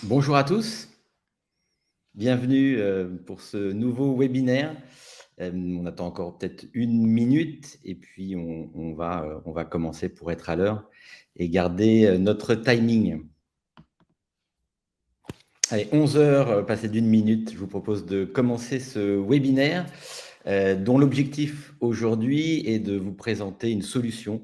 Bonjour à tous, bienvenue pour ce nouveau webinaire. On attend encore peut-être une minute et puis on va commencer pour être à l'heure et garder notre timing. Allez, 11 heures, passé d'une minute, je vous propose de commencer ce webinaire dont l'objectif aujourd'hui est de vous présenter une solution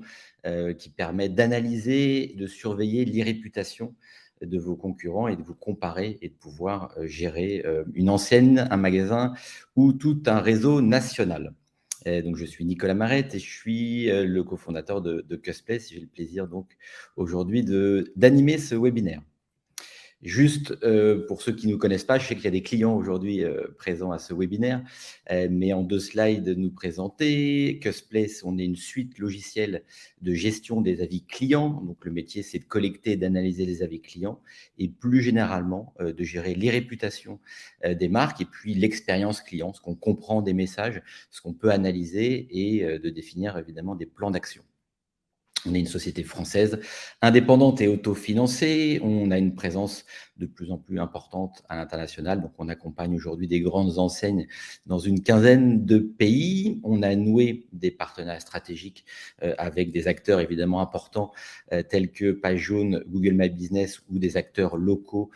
qui permet d'analyser, de surveiller l'irréputation de vos concurrents et de vous comparer et de pouvoir gérer une enseigne, un magasin ou tout un réseau national. Donc, je suis Nicolas Marette et je suis le cofondateur de Cusplace. J'ai le plaisir donc aujourd'hui d'animer ce webinaire. Juste pour ceux qui ne nous connaissent pas, je sais qu'il y a des clients aujourd'hui présents à ce webinaire, mais en 2 slides nous présenter. Cusplace, on est une suite logicielle de gestion des avis clients. Donc le métier, c'est de collecter et d'analyser les avis clients et plus généralement de gérer les réputations des marques et puis l'expérience client, ce qu'on comprend des messages, ce qu'on peut analyser et de définir évidemment des plans d'action. On est une société française indépendante et autofinancée. On a une présence de plus en plus importante à l'international. Donc, on accompagne aujourd'hui des grandes enseignes dans une quinzaine de pays. On a noué des partenariats stratégiques avec des acteurs évidemment importants tels que Page Jaune, Google My Business ou des acteurs locaux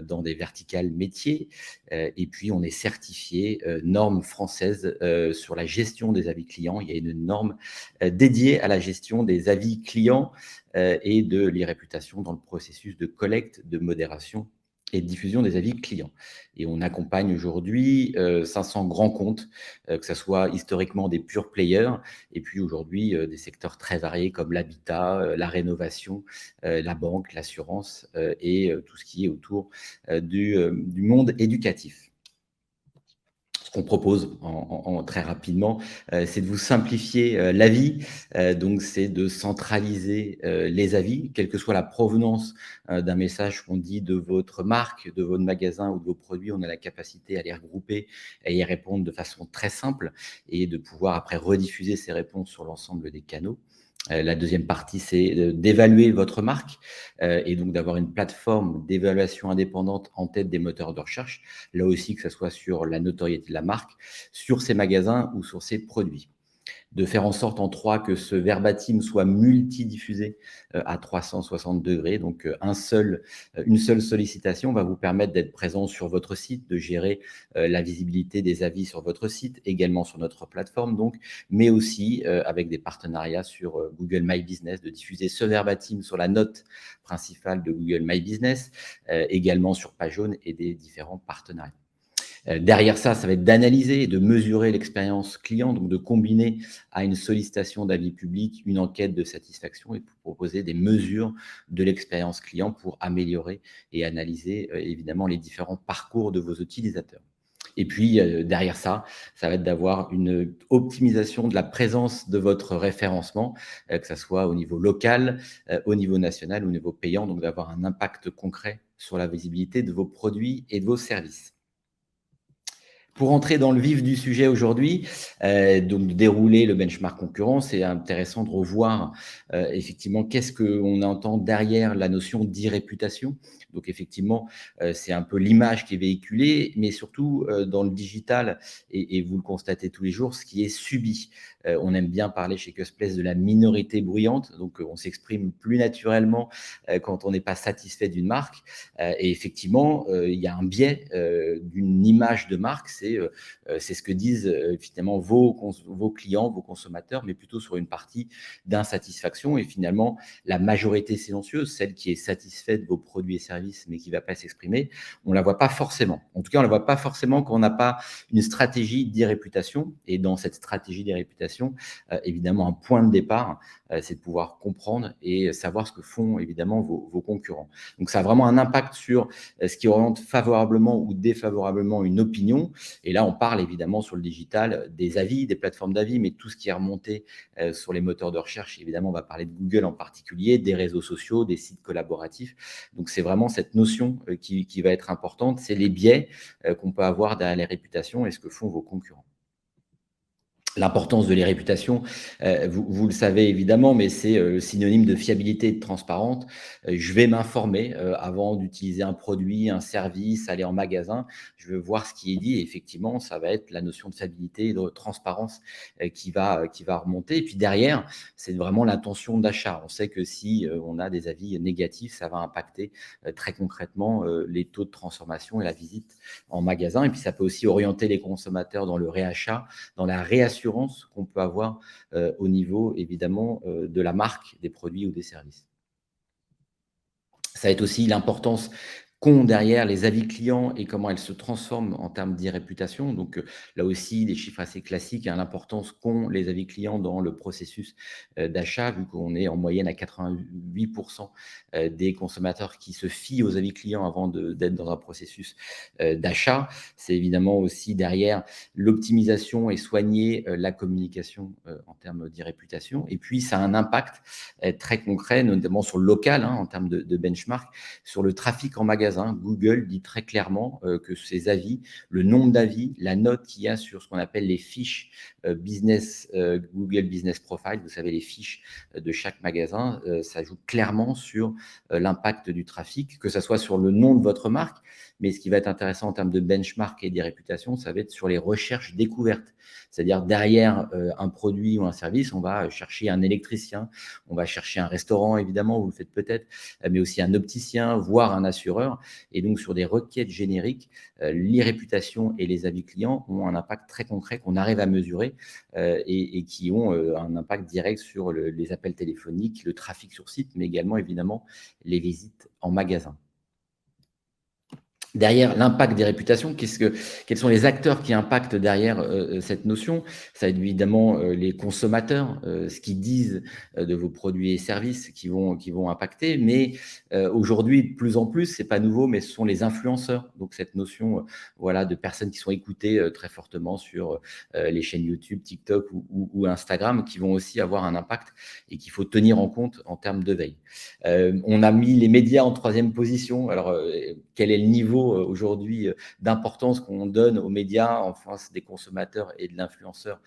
dans des verticales métiers. Et puis, on est certifié norme française sur la gestion des avis clients. Il y a une norme dédiée à la gestion des avis clients et de l'irréputation dans le processus de collecte, de modération et de diffusion des avis clients. Et on accompagne aujourd'hui 500 grands comptes, que ce soit historiquement des pure players, et puis aujourd'hui des secteurs très variés comme l'habitat, la rénovation, la banque, l'assurance et tout ce qui est autour du monde éducatif. Ce qu'on propose très rapidement, c'est de vous simplifier la vie. Donc, c'est de centraliser les avis, quelle que soit la provenance d'un message qu'on dit de votre marque, de votre magasin ou de vos produits. On a la capacité à les regrouper et y répondre de façon très simple et de pouvoir après rediffuser ces réponses sur l'ensemble des canaux. La deuxième partie, c'est d'évaluer votre marque et donc d'avoir une plateforme d'évaluation indépendante en tête des moteurs de recherche, là aussi que ce soit sur la notoriété de la marque, sur ses magasins ou sur ses produits. De faire en sorte en 3 que ce verbatim soit multidiffusé à 360 degrés. Donc, une seule sollicitation va vous permettre d'être présent sur votre site, de gérer la visibilité des avis sur votre site, également sur notre plateforme, donc, mais aussi avec des partenariats sur Google My Business, de diffuser ce verbatim sur la note principale de Google My Business, également sur Page Jaune et des différents partenariats. Derrière ça, ça va être d'analyser et de mesurer l'expérience client, donc de combiner à une sollicitation d'avis public une enquête de satisfaction et pour proposer des mesures de l'expérience client pour améliorer et analyser évidemment les différents parcours de vos utilisateurs. Et puis, derrière ça, ça va être d'avoir une optimisation de la présence de votre référencement, que ça soit au niveau local, au niveau national, au niveau payant, donc d'avoir un impact concret sur la visibilité de vos produits et de vos services. Pour entrer dans le vif du sujet aujourd'hui, donc de dérouler le benchmark concurrent, c'est intéressant de revoir effectivement qu'est-ce qu'on entend derrière la notion d'irréputation. Donc effectivement, c'est un peu l'image qui est véhiculée, mais surtout dans le digital, et vous le constatez tous les jours, ce qui est subi. On aime bien parler chez Cusplace de la minorité bruyante, donc on s'exprime plus naturellement quand on n'est pas satisfait d'une marque. Et effectivement, il y a un biais d'une image de marque, c'est ce que disent finalement vos clients, vos consommateurs, mais plutôt sur une partie d'insatisfaction. Et finalement, la majorité silencieuse, celle qui est satisfaite de vos produits et services, mais qui ne va pas s'exprimer, on ne la voit pas forcément. En tout cas, on ne la voit pas forcément quand on n'a pas une stratégie d'irréputation. Et dans cette stratégie d'irréputation, évidemment, un point de départ, c'est de pouvoir comprendre et savoir ce que font évidemment vos concurrents. Donc, ça a vraiment un impact sur ce qui oriente favorablement ou défavorablement une opinion. Et là, on parle évidemment sur le digital des avis, des plateformes d'avis, mais tout ce qui est remonté sur les moteurs de recherche, évidemment, on va parler de Google en particulier, des réseaux sociaux, des sites collaboratifs. Donc, c'est vraiment cette notion qui va être importante, c'est les biais qu'on peut avoir derrière les réputations et ce que font vos concurrents. L'importance de les réputations, vous le savez évidemment, mais c'est, synonyme de fiabilité et de transparence. Je vais m'informer, avant d'utiliser un produit, un service, aller en magasin. Je veux voir ce qui est dit et effectivement, ça va être la notion de fiabilité et de transparence, qui va remonter et puis derrière, c'est vraiment l'intention d'achat. On sait que si, on a des avis négatifs, ça va impacter, très concrètement, les taux de transformation et la visite en magasin et puis ça peut aussi orienter les consommateurs dans le réachat, dans la réassurance qu'on peut avoir au niveau évidemment de la marque des produits ou des services. Ça va être aussi l'importance qu'ont derrière les avis clients et comment elles se transforment en termes d'e-réputation. Donc, là aussi, des chiffres assez classiques, hein, l'importance qu'ont les avis clients dans le processus, d'achat, vu qu'on est en moyenne à 88 des consommateurs qui se fient aux avis clients avant d'être dans un processus, d'achat. C'est évidemment aussi derrière l'optimisation et soigner, la communication, en termes d'e-réputation et puis ça a un impact, très concret, notamment sur le local, hein, en termes de benchmark, sur le trafic en magasin. Google dit très clairement que ces avis, le nombre d'avis, la note qu'il y a sur ce qu'on appelle les fiches business, Google Business Profile, vous savez, les fiches de chaque magasin, ça joue clairement sur l'impact du trafic, que ça soit sur le nom de votre marque, mais ce qui va être intéressant en termes de benchmark et des réputations, ça va être sur les recherches découvertes. C'est-à-dire derrière un produit ou un service, on va chercher un électricien, on va chercher un restaurant, évidemment, vous le faites peut-être, mais aussi un opticien, voire un assureur. Et donc, sur des requêtes génériques, les réputations et les avis clients ont un impact très concret qu'on arrive à mesurer et qui ont un impact direct sur les appels téléphoniques, le trafic sur site, mais également, évidemment, les visites en magasin. Derrière l'impact des réputations, quels sont les acteurs qui impactent derrière, cette notion? Ça va être évidemment, les consommateurs, ce qu'ils disent, de vos produits et services qui vont impacter. Mais, aujourd'hui, de plus en plus, c'est pas nouveau, mais ce sont les influenceurs. Donc cette notion, voilà, de personnes qui sont écoutées, très fortement sur, les chaînes YouTube, TikTok ou Instagram, qui vont aussi avoir un impact et qu'il faut tenir en compte en termes de veille. On a mis les médias en 3e position. Alors, quel est le niveau aujourd'hui d'importance qu'on donne aux médias en face des consommateurs et de l'influenceur?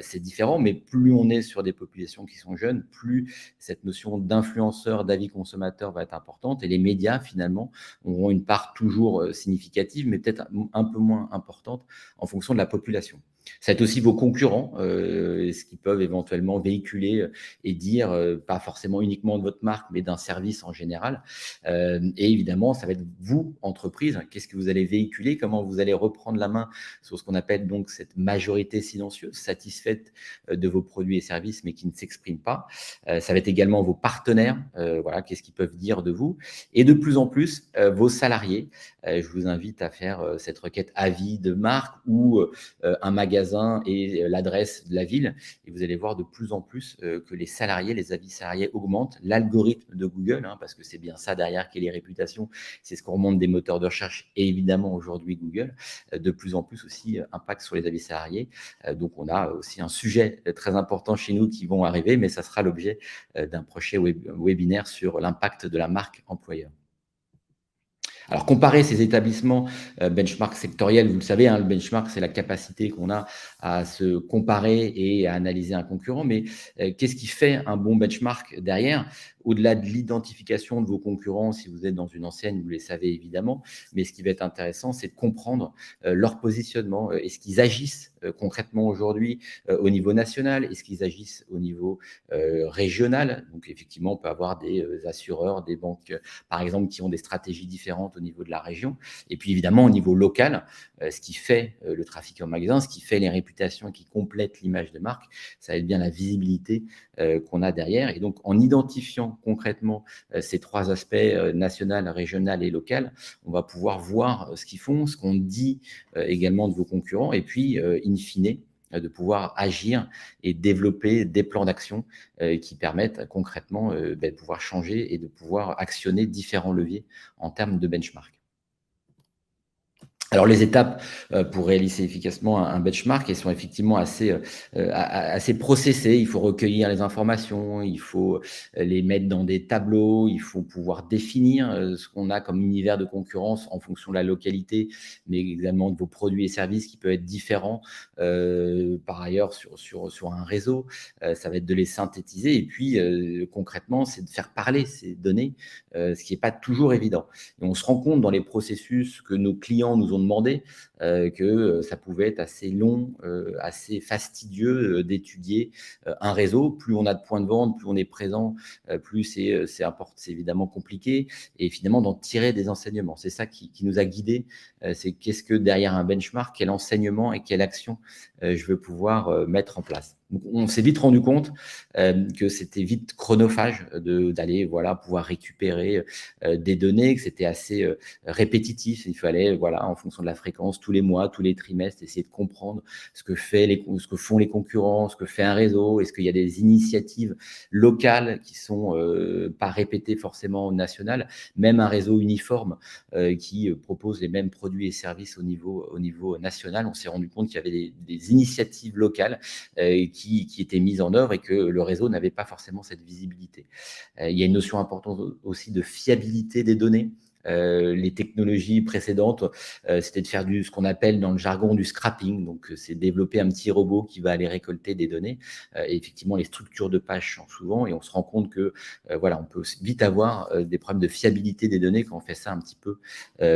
C'est différent, mais plus on est sur des populations qui sont jeunes, plus cette notion d'influenceur, d'avis consommateur va être importante et les médias, finalement, auront une part toujours significative, mais peut-être un peu moins importante en fonction de la population. Ça va être aussi vos concurrents, ce qu'ils peuvent éventuellement véhiculer et dire, pas forcément uniquement de votre marque, mais d'un service en général. Et évidemment, ça va être vous, entreprise, qu'est-ce que vous allez véhiculer, comment vous allez reprendre la main sur ce qu'on appelle donc cette majorité silencieuse, satisfaite de vos produits et services, mais qui ne s'exprime pas. Ça va être également vos partenaires, voilà, qu'est-ce qu'ils peuvent dire de vous. Et de plus en plus, vos salariés. Je vous invite à faire cette requête avis de marque ou un magasin et l'adresse de la ville. Et vous allez voir de plus en plus que les salariés, les avis salariés augmentent. L'algorithme de Google, hein, parce que c'est bien ça derrière qui est les réputations, c'est ce qu'on remonte des moteurs de recherche et évidemment aujourd'hui Google, de plus en plus aussi impact sur les avis salariés. Donc on a aussi un sujet très important chez nous qui vont arriver, mais ça sera l'objet d'un prochain webinaire sur l'impact de la marque employeur. Alors, comparer ces établissements benchmark sectoriels, vous le savez, hein, le benchmark, c'est la capacité qu'on a à se comparer et à analyser un concurrent. Mais qu'est-ce qui fait un bon benchmark derrière? Au-delà de l'identification de vos concurrents, si vous êtes dans une enseigne, vous les savez évidemment. Mais ce qui va être intéressant, c'est de comprendre leur positionnement. Est-ce qu'ils agissent concrètement aujourd'hui au niveau national? Est-ce qu'ils agissent au niveau régional? Donc, effectivement, on peut avoir des assureurs, des banques, par exemple, qui ont des stratégies différentes au niveau de la région. Et puis évidemment, au niveau local, ce qui fait le trafic en magasin, ce qui fait les réputations, qui complète l'image de marque, ça va être bien la visibilité qu'on a derrière. Et donc, en identifiant concrètement ces 3 aspects, national, régional et local, on va pouvoir voir ce qu'ils font, ce qu'on dit également de vos concurrents et puis, in fine, de pouvoir agir et développer des plans d'action qui permettent concrètement de pouvoir changer et de pouvoir actionner différents leviers en termes de benchmark. Alors les étapes, pour réaliser efficacement un benchmark, elles sont effectivement assez processées. Il faut recueillir les informations, il faut, les mettre dans des tableaux, il faut pouvoir définir, ce qu'on a comme univers de concurrence en fonction de la localité, mais également de vos produits et services qui peuvent être différents, par ailleurs sur un réseau. Ça va être de les synthétiser et puis, concrètement, c'est de faire parler ces données, ce qui est pas toujours évident. Et on se rend compte dans les processus que nos clients nous ont demandé que ça pouvait être assez long, assez fastidieux d'étudier un réseau. Plus on a de points de vente, plus on est présent, plus c'est évidemment compliqué et finalement d'en tirer des enseignements. C'est ça qui nous a guidés, c'est qu'est-ce que derrière un benchmark, quel enseignement et quelle action je veux pouvoir mettre en place. Donc, on s'est vite rendu compte que c'était vite chronophage d'aller voilà, pouvoir récupérer des données, que c'était assez répétitif. Il fallait, voilà, en fonction de la fréquence, tous les mois, tous les trimestres, essayer de comprendre ce que font les concurrents, ce que fait un réseau, est-ce qu'il y a des initiatives locales qui sont pas répétées forcément au national, même un réseau uniforme qui propose les mêmes produits et services au niveau national. On s'est rendu compte qu'il y avait des initiatives locales qui étaient mises en œuvre et que le réseau n'avait pas forcément cette visibilité. Il y a une notion importante aussi de fiabilité des données. Les technologies précédentes, c'était de faire ce qu'on appelle dans le jargon du scrapping. Donc, c'est développer un petit robot qui va aller récolter des données. Et effectivement, les structures de page changent souvent et on se rend compte que voilà, on peut vite avoir des problèmes de fiabilité des données quand on fait ça un petit peu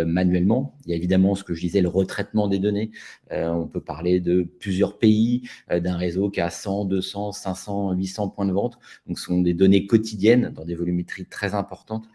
manuellement. Il y a évidemment ce que je disais, le retraitement des données. On peut parler de plusieurs pays, d'un réseau qui a 100, 200, 500, 800 points de vente. Donc, ce sont des données quotidiennes dans des volumétries très importantes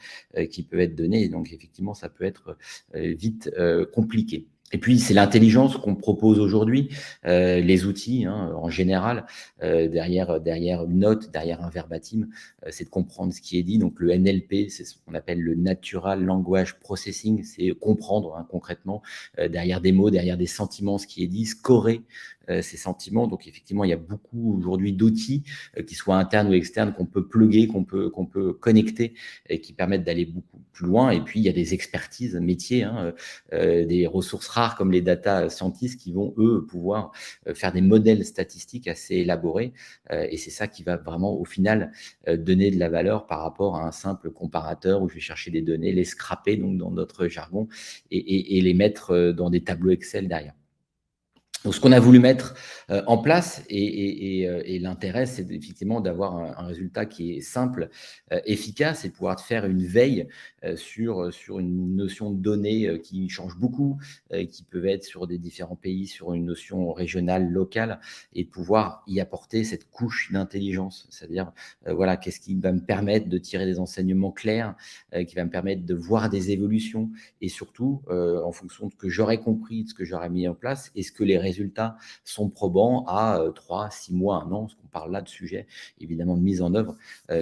qui peuvent être données. Et donc, effectivement, ça peut être vite compliqué. Et puis, c'est l'intelligence qu'on propose aujourd'hui, les outils hein, en général, derrière une note, derrière un verbatim, c'est de comprendre ce qui est dit. Donc, le NLP, c'est ce qu'on appelle le Natural Language Processing, c'est comprendre hein, concrètement derrière des mots, derrière des sentiments, ce qui est dit, scorer ces sentiments. Donc, effectivement, il y a beaucoup aujourd'hui d'outils, qu'ils soient internes ou externes, qu'on peut plugger, qu'on peut connecter et qui permettent d'aller beaucoup plus loin. Et puis, il y a des expertises métiers, hein, des ressources rares comme les data scientists qui vont, eux, pouvoir faire des modèles statistiques assez élaborés. Et c'est ça qui va vraiment, au final, donner de la valeur par rapport à un simple comparateur où je vais chercher des données, les scraper donc dans notre jargon et les mettre dans des tableaux Excel derrière. Donc, ce qu'on a voulu mettre en place et l'intérêt, c'est effectivement d'avoir un résultat qui est simple, efficace et de pouvoir faire une veille sur une notion de données qui change beaucoup, qui peuvent être sur des différents pays, sur une notion régionale, locale et de pouvoir y apporter cette couche d'intelligence. C'est-à-dire, voilà, qu'est-ce qui va me permettre de tirer des enseignements clairs, qui va me permettre de voir des évolutions et surtout, en fonction de ce que j'aurais compris, de ce que j'aurais mis en place, est-ce que les résultats sont probants à 3, 6 mois, 1 an, parce qu'on parle là de sujets évidemment de mise en œuvre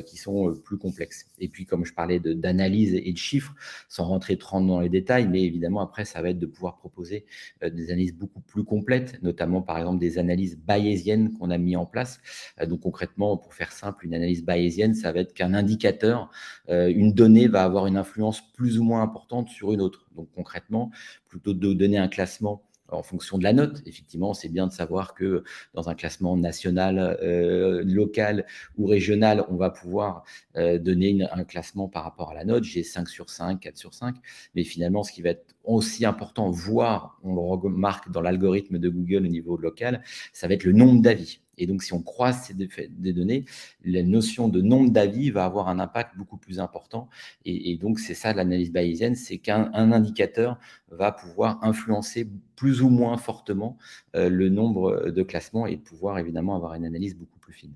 qui sont plus complexes. Et puis, comme je parlais d'analyse et de chiffres, sans rentrer trop dans les détails, mais évidemment, après, ça va être de pouvoir proposer des analyses beaucoup plus complètes, notamment, par exemple, des analyses bayésiennes qu'on a mis en place. Donc, concrètement, pour faire simple, une analyse bayésienne, ça va être qu'un indicateur, une donnée va avoir une influence plus ou moins importante sur une autre. Donc, concrètement, plutôt de donner un classement en fonction de la note. Effectivement, c'est bien de savoir que dans un classement national, local ou régional, on va pouvoir donner un classement par rapport à la note. J'ai 5 sur 5, 4 sur 5. Mais finalement, ce qui va être aussi important, voire on le remarque dans l'algorithme de Google au niveau local, ça va être le nombre d'avis. Et donc, si on croise des données, la notion de nombre d'avis va avoir un impact beaucoup plus important. Et donc, c'est ça l'analyse bayésienne, c'est qu'un indicateur va pouvoir influencer plus ou moins fortement le nombre de classements et pouvoir évidemment avoir une analyse beaucoup plus fine.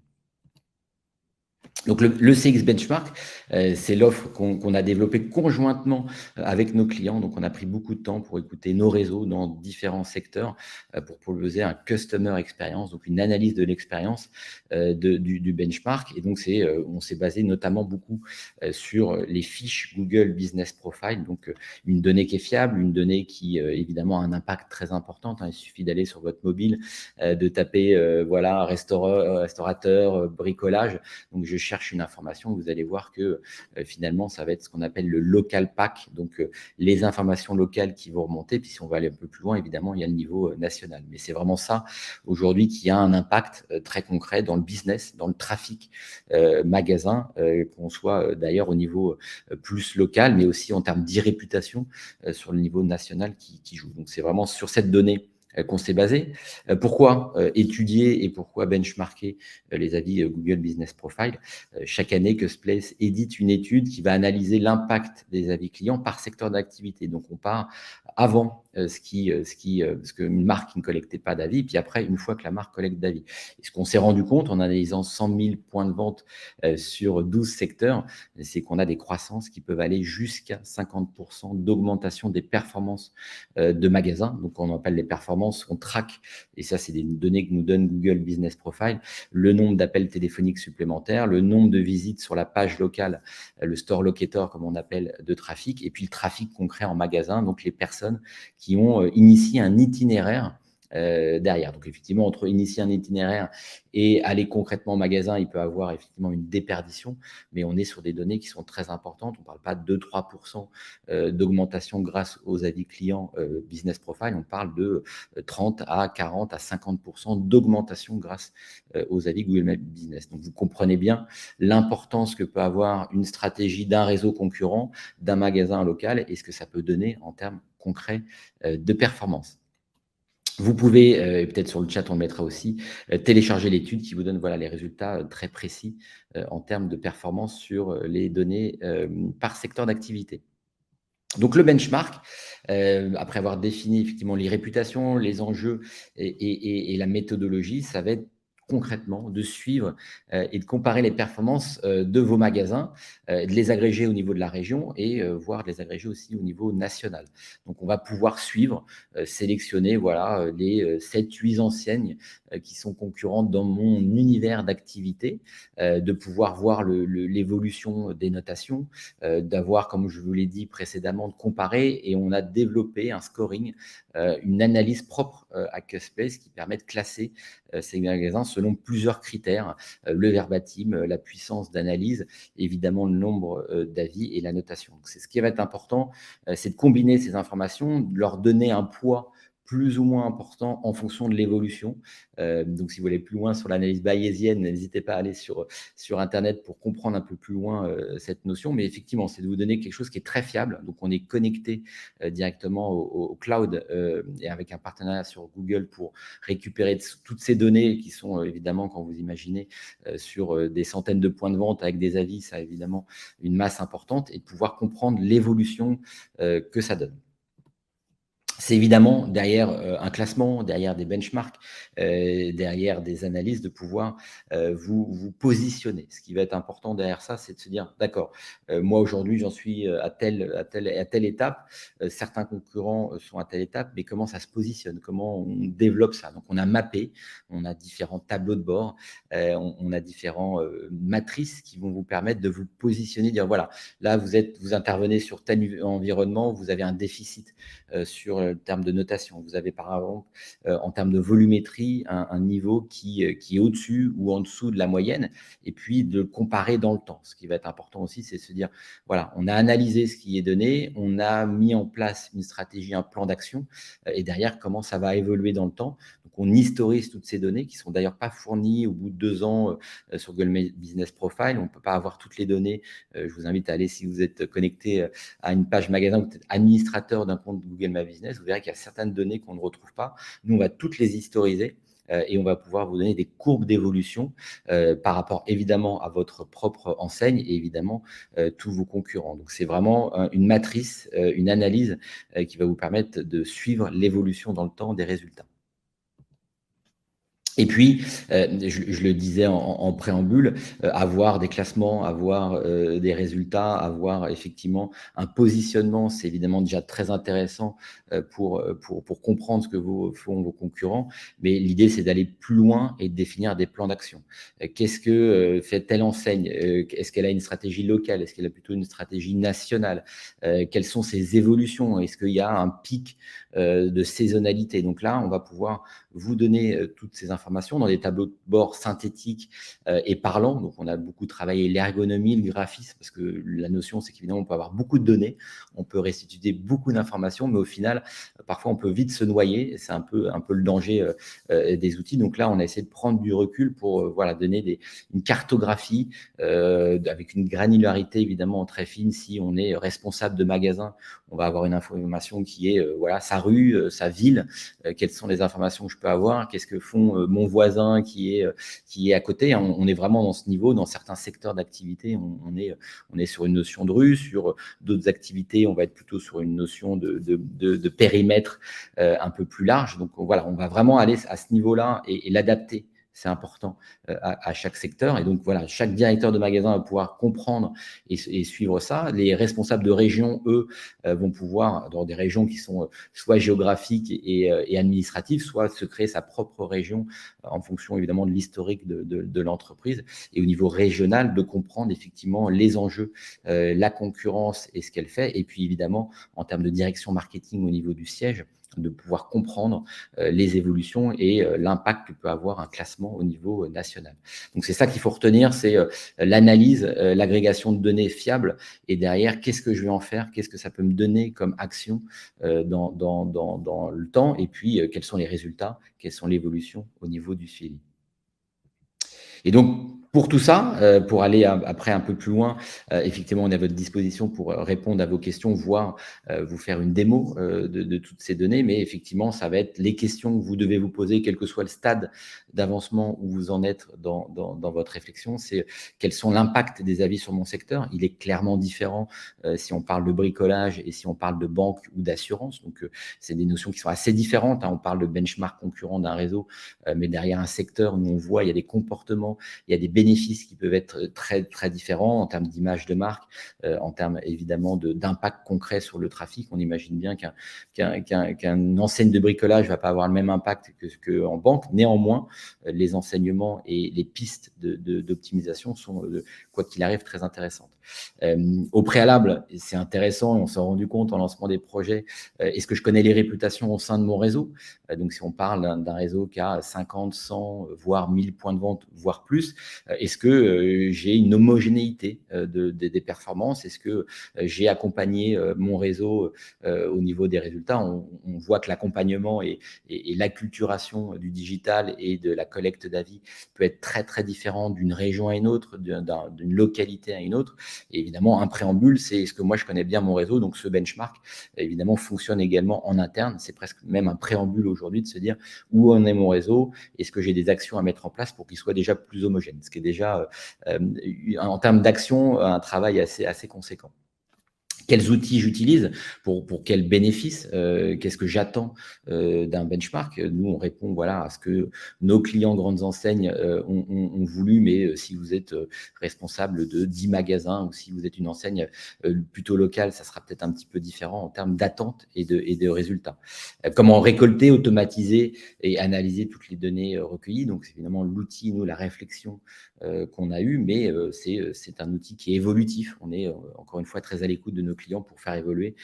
Donc le CX Benchmark, c'est l'offre qu'on a développée conjointement avec nos clients. Donc on a pris beaucoup de temps pour écouter nos réseaux dans différents secteurs pour proposer un customer experience, donc une analyse de l'expérience du benchmark. Et donc on s'est basé notamment beaucoup sur les fiches Google Business Profile, donc une donnée qui est fiable, une donnée qui évidemment a un impact très important. Il suffit d'aller sur votre mobile, de taper voilà restaurateur, bricolage. Donc je cherchent une information, vous allez voir que finalement, ça va être ce qu'on appelle le local pack, donc les informations locales qui vont remonter. Puis si on va aller un peu plus loin, évidemment, il y a le niveau national. Mais c'est vraiment ça, aujourd'hui, qui a un impact très concret dans le business, dans le trafic magasin, qu'on soit d'ailleurs au niveau plus local, mais aussi en termes d'e-réputation sur le niveau national qui joue. Donc, c'est vraiment sur cette donnée qu'on s'est basé. Pourquoi étudier et pourquoi benchmarker les avis Google Business Profile? Chaque année, Cusplace édite une étude qui va analyser l'impact des avis clients par secteur d'activité. Donc, on part avant ce qu'une marque qui ne collectait pas d'avis, puis après, une fois que la marque collecte d'avis. Et ce qu'on s'est rendu compte en analysant 100 000 points de vente sur 12 secteurs, c'est qu'on a des croissances qui peuvent aller jusqu'à 50% d'augmentation des performances de magasins. Donc, on appelle les performances, on traque, et ça, c'est des données que nous donne Google Business Profile, le nombre d'appels téléphoniques supplémentaires, le nombre de visites sur la page locale, le store locator, comme on appelle, de trafic, et puis le trafic concret en magasin, donc les personnes qui ont initié un itinéraire derrière. Donc, effectivement, entre initier un itinéraire et aller concrètement au magasin, il peut avoir effectivement une déperdition, mais on est sur des données qui sont très importantes. On ne parle pas de 2-3% d'augmentation grâce aux avis clients business profile, on parle de 30 à 40 à 50% d'augmentation grâce aux avis Google Maps Business. Donc, vous comprenez bien l'importance que peut avoir une stratégie d'un réseau concurrent, d'un magasin local, et ce que ça peut donner en termes concrets de performance. Vous pouvez, peut-être sur le chat, on le mettra aussi, télécharger l'étude qui vous donne voilà, les résultats très précis en termes de performance sur les données par secteur d'activité. Donc, le benchmark, après avoir défini effectivement les réputations, les enjeux et la méthodologie, ça va être concrètement de suivre et de comparer les performances de vos magasins, de les agréger au niveau de la région et voire de les agréger aussi au niveau national. Donc, on va pouvoir suivre, sélectionner voilà, les 7-8 enseignes qui sont concurrentes dans mon univers d'activité, de pouvoir voir l'évolution des notations, d'avoir, comme je vous l'ai dit précédemment, de comparer, et on a développé un scoring, une analyse propre à Cusplace qui permet de classer ces magasins selon plusieurs critères, le verbatim, la puissance d'analyse, évidemment le nombre d'avis et la notation. Donc, c'est ce qui va être important, c'est de combiner ces informations, de leur donner un poids plus ou moins important en fonction de l'évolution. Donc, si vous voulez plus loin sur l'analyse bayésienne, n'hésitez pas à aller sur Internet pour comprendre un peu plus loin cette notion. Mais effectivement, c'est de vous donner quelque chose qui est très fiable. Donc, on est connecté directement au cloud et avec un partenariat sur Google pour récupérer toutes ces données qui sont évidemment, quand vous imaginez, sur des centaines de points de vente avec des avis, ça a évidemment une masse importante, et de pouvoir comprendre l'évolution que ça donne. C'est évidemment derrière un classement, derrière des benchmarks, derrière des analyses, de pouvoir vous positionner. Ce qui va être important derrière ça, c'est de se dire, d'accord, moi aujourd'hui j'en suis à telle étape, certains concurrents sont à telle étape, mais comment ça se positionne, comment on développe ça? Donc, on a mappé, on a différents tableaux de bord, on a différents matrices qui vont vous permettre de vous positionner, dire voilà, là vous intervenez sur tel environnement, vous avez un déficit sur le terme de notation. Vous avez par exemple, en termes de volumétrie, un niveau qui est au-dessus ou en dessous de la moyenne, et puis de comparer dans le temps. Ce qui va être important aussi, c'est de se dire, voilà, on a analysé ce qui est donné, on a mis en place une stratégie, un plan d'action, et derrière, comment ça va évoluer dans le temps. Donc, on historise toutes ces données qui ne sont d'ailleurs pas fournies au bout de 2 ans sur Google Business Profile. On ne peut pas avoir toutes les données. Je vous invite à aller, si vous êtes connecté à une page magasin, vous êtes administrateur d'un compte Google My Business, vous verrez qu'il y a certaines données qu'on ne retrouve pas. Nous, on va toutes les historiser et on va pouvoir vous donner des courbes d'évolution par rapport évidemment à votre propre enseigne et évidemment tous vos concurrents. Donc, c'est vraiment une matrice, une analyse qui va vous permettre de suivre l'évolution dans le temps des résultats. Et puis, je le disais en préambule, avoir des classements, avoir des résultats, avoir effectivement un positionnement, c'est évidemment déjà très intéressant pour comprendre ce que font vos concurrents. Mais l'idée, c'est d'aller plus loin et de définir des plans d'action. Qu'est-ce que fait telle enseigne? Est-ce qu'elle a une stratégie locale? Est-ce qu'elle a plutôt une stratégie nationale? Quelles sont ses évolutions? Est-ce qu'il y a un pic de saisonnalité? Donc là, on va pouvoir vous donner toutes ces informations dans des tableaux de bord synthétiques et parlants. Donc, on a beaucoup travaillé l'ergonomie, le graphisme, parce que la notion, c'est qu'évidemment, on peut avoir beaucoup de données, on peut restituer beaucoup d'informations, mais au final, parfois, on peut vite se noyer. C'est un peu le danger des outils. Donc là, on a essayé de prendre du recul pour voilà, donner une cartographie avec une granularité évidemment très fine. Si on est responsable de magasin, on va avoir une information qui est voilà, sa rue, sa ville, quelles sont les informations que je peux avoir, qu'est-ce que font mon voisin qui est à côté. On est vraiment dans ce niveau, dans certains secteurs d'activité, on est sur une notion de rue, sur d'autres activités, on va être plutôt sur une notion de périmètre un peu plus large. Donc voilà, on va vraiment aller à ce niveau-là et l'adapter. C'est important à chaque secteur. Et donc, voilà, chaque directeur de magasin va pouvoir comprendre et suivre ça. Les responsables de région, eux, vont pouvoir, dans des régions qui sont soit géographiques et administratives, soit se créer sa propre région en fonction, évidemment, de l'historique de l'entreprise. Et au niveau régional, de comprendre effectivement les enjeux, la concurrence et ce qu'elle fait. Et puis, évidemment, en termes de direction marketing au niveau du siège, de pouvoir comprendre les évolutions et l'impact que peut avoir un classement au niveau national. Donc, c'est ça qu'il faut retenir, c'est l'analyse, l'agrégation de données fiables et derrière, qu'est-ce que je vais en faire, qu'est-ce que ça peut me donner comme action dans le temps et puis quels sont les résultats, quelles sont l'évolution au niveau du suivi. Et donc, pour tout ça, pour aller après un peu plus loin, effectivement, on est à votre disposition pour répondre à vos questions, voire vous faire une démo de toutes ces données. Mais effectivement, ça va être les questions que vous devez vous poser, quel que soit le stade d'avancement où vous en êtes dans votre réflexion. C'est quels sont l'impact des avis sur mon secteur. Il est clairement différent si on parle de bricolage et si on parle de banque ou d'assurance. Donc, c'est des notions qui sont assez différentes, hein. On parle de benchmark concurrent d'un réseau, mais derrière un secteur où on voit, il y a des comportements, il y a des bénéfices qui peuvent être très, très différents en termes d'image de marque, en termes évidemment d'impact concret sur le trafic. On imagine bien qu'une enseigne de bricolage ne va pas avoir le même impact qu'en banque. Néanmoins, les enseignements et les pistes d'optimisation sont, quoi qu'il arrive, très intéressantes. Au préalable, c'est intéressant, on s'est rendu compte en lancement des projets, est-ce que je connais les réputations au sein de mon réseau? Donc, si on parle d'un réseau qui a 50, 100, voire 1000 points de vente, voire plus, est-ce que j'ai une homogénéité des performances? Est-ce que j'ai accompagné mon réseau au niveau des résultats? On voit que l'accompagnement et l'acculturation du digital et de la collecte d'avis peut être très, très différent d'une région à une autre, d'une localité à une autre. Et évidemment, un préambule, c'est est-ce que moi, je connais bien mon réseau? Donc, ce benchmark, évidemment, fonctionne également en interne. C'est presque même un préambule aujourd'hui de se dire où en est mon réseau? Est-ce que j'ai des actions à mettre en place pour qu'il soit déjà plus homogène? Ce qui est déjà, en termes d'action, un travail assez conséquent. Quels outils j'utilise pour quels bénéfices, qu'est-ce que j'attends d'un benchmark? Nous, on répond voilà, à ce que nos clients grandes enseignes ont voulu, mais si vous êtes responsable de 10 magasins ou si vous êtes une enseigne plutôt locale, ça sera peut-être un petit peu différent en termes d'attente et de résultats. Comment récolter, automatiser et analyser toutes les données recueillies? Donc, c'est évidemment l'outil, nous, la réflexion qu'on a eue, mais c'est un outil qui est évolutif. On est encore une fois très à l'écoute de nos clients pour faire évoluer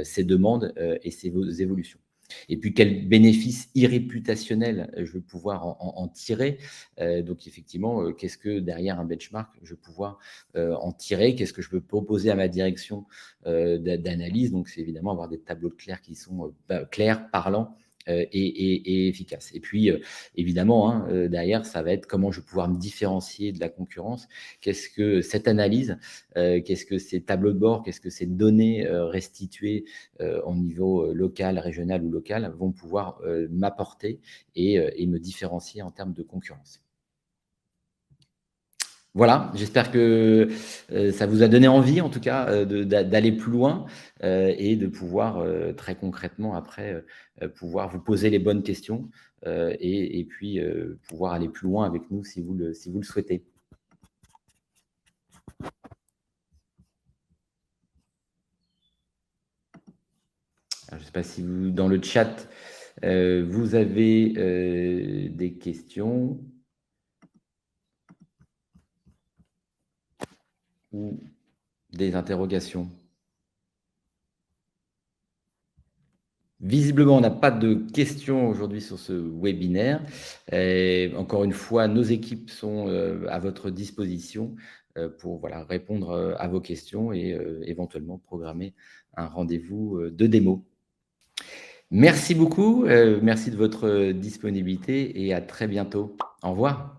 ces demandes et ces évolutions. Et puis, quel bénéfice irréputationnel je vais pouvoir en tirer? Donc, effectivement, qu'est-ce que derrière un benchmark, je vais pouvoir en tirer? Qu'est-ce que je peux proposer à ma direction d'analyse? Donc, c'est évidemment avoir des tableaux de clairs qui sont clairs, parlants et efficaces. Et puis, évidemment, hein, derrière, ça va être comment je vais pouvoir me différencier de la concurrence. Qu'est-ce que cette analyse, qu'est-ce que ces tableaux de bord, qu'est-ce que ces données restituées au niveau local, régional ou local vont pouvoir m'apporter et me différencier en termes de concurrence. Voilà, j'espère que ça vous a donné envie, en tout cas, d'aller plus loin et de pouvoir très concrètement après pouvoir vous poser les bonnes questions et puis pouvoir aller plus loin avec nous si vous le souhaitez. Alors, je ne sais pas si vous, dans le chat, vous avez des questions ou des interrogations. Visiblement, on n'a pas de questions aujourd'hui sur ce webinaire. Et encore une fois, nos équipes sont à votre disposition pour voilà, répondre à vos questions et éventuellement programmer un rendez-vous de démo. Merci beaucoup, merci de votre disponibilité et à très bientôt. Au revoir.